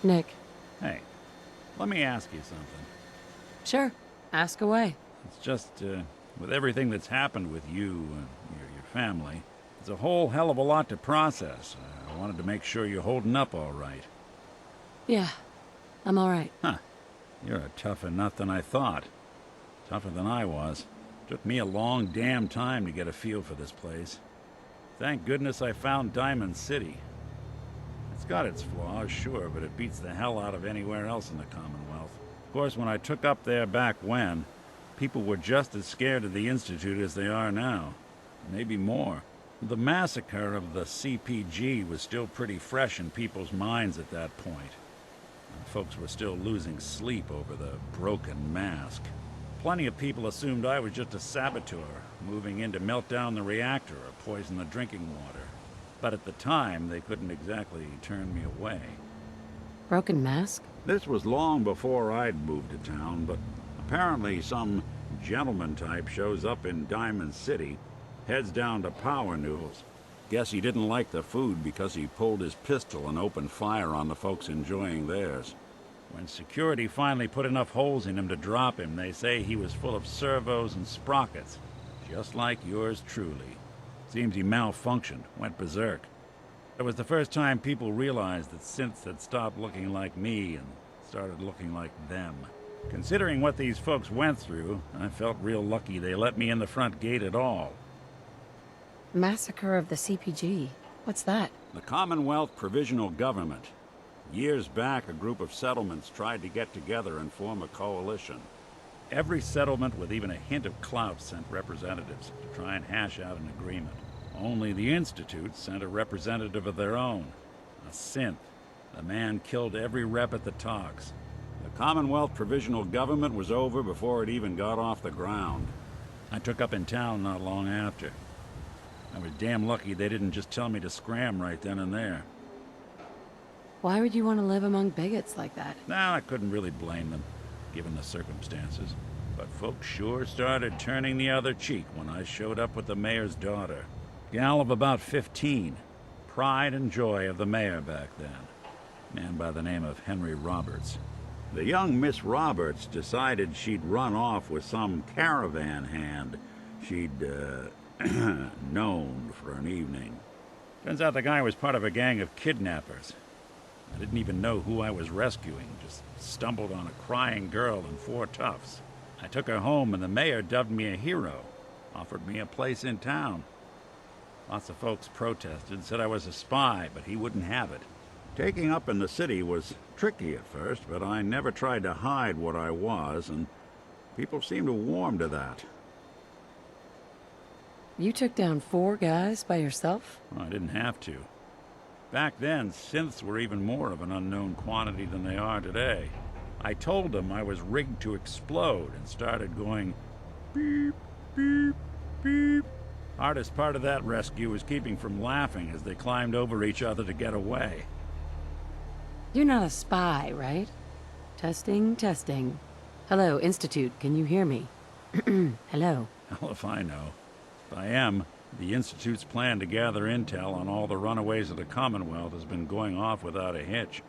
Nick. Hey, let me ask you something. Sure. Ask away. It's just, with everything that's happened with you and your family, it's a whole hell of a lot to process. I wanted to make sure you're holding up all right. Yeah, I'm alright. Huh. You're a tougher nut than I thought. Tougher than I was. Took me a long damn time to get a feel for this place. Thank goodness I found Diamond City. It's got its flaws, sure, but it beats the hell out of anywhere else in the Commonwealth. Of course, when I took up there back when, people were just as scared of the Institute as they are now. Maybe more. The massacre of the CPG was still pretty fresh in people's minds at that point. Folks were still losing sleep over the broken mask. Plenty of people assumed I was just a saboteur, moving in to melt down the reactor or poison the drinking water. But at the time, they couldn't exactly turn me away. Broken mask? This was long before I'd moved to town, but apparently some gentleman type shows up in Diamond City, heads down to Power Noodles. Guess he didn't like the food because he pulled his pistol and opened fire on the folks enjoying theirs. When security finally put enough holes in him to drop him, they say he was full of servos and sprockets, just like yours truly. Seems he malfunctioned, went berserk. It was the first time people realized that synths had stopped looking like me and started looking like them. Considering what these folks went through, I felt real lucky they let me in the front gate at all. Massacre of the CPG. What's that? The Commonwealth Provisional Government. Years back, a group of settlements tried to get together and form a coalition. Every settlement with even a hint of clout sent representatives to try and hash out an agreement. Only the Institute sent a representative of their own, a synth. The man killed every rep at the talks. The Commonwealth Provisional Government was over before it even got off the ground. I took up in town not long after. I was damn lucky they didn't just tell me to scram right then and there. Why would you want to live among bigots like that? Now, I couldn't really blame them, given the circumstances. But folks sure started turning the other cheek when I showed up with the mayor's daughter. Gal of about 15. Pride and joy of the mayor back then. Man by the name of Henry Roberts. The young Miss Roberts decided she'd run off with some caravan hand she'd, known for an evening. Turns out the guy was part of a gang of kidnappers. I didn't even know who I was rescuing, just stumbled on a crying girl and 4 toughs. I took her home and the mayor dubbed me a hero, offered me a place in town. Lots of folks protested, said I was a spy, but he wouldn't have it. Taking up in the city was tricky at first, but I never tried to hide what I was, and people seemed to warm to that. You took down 4 guys by yourself? Well, I didn't have to. Back then, synths were even more of an unknown quantity than they are today. I told them I was rigged to explode and started going beep, beep, beep. Hardest part of that rescue was keeping from laughing as they climbed over each other to get away. You're not a spy, right? Testing, testing. Hello, Institute, can you hear me? Hello. Hell if I know. If I am, the Institute's plan to gather intel on all the runaways of the Commonwealth has been going off without a hitch.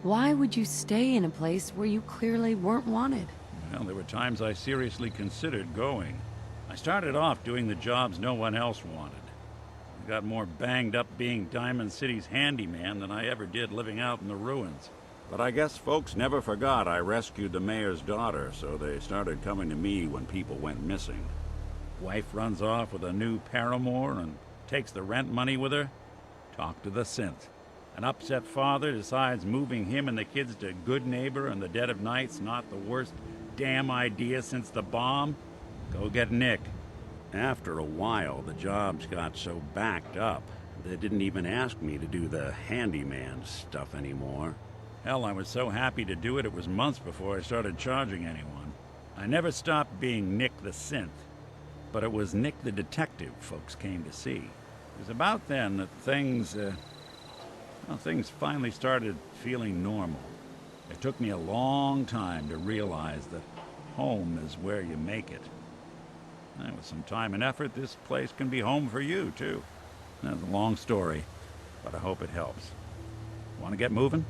Why would you stay in a place where you clearly weren't wanted? Well, there were times I seriously considered going. I started off doing the jobs no one else wanted. I got more banged up being Diamond City's handyman than I ever did living out in the ruins. But I guess folks never forgot I rescued the mayor's daughter, so they started coming to me when people went missing. Wife runs off with a new paramour and takes the rent money with her. Talk to the synth. An upset father decides moving him and the kids to Good Neighbor in the dead of night's not the worst damn idea since the bomb. Go get Nick. After a while, the jobs got so backed up, they didn't even ask me to do the handyman stuff anymore. Hell, I was so happy to do it, it was months before I started charging anyone. I never stopped being Nick the Synth, but it was Nick the Detective folks came to see. It was about then that things finally started feeling normal. It took me a long time to realize that home is where you make it. And with some time and effort, this place can be home for you, too. That's a long story, but I hope it helps. Want to get moving?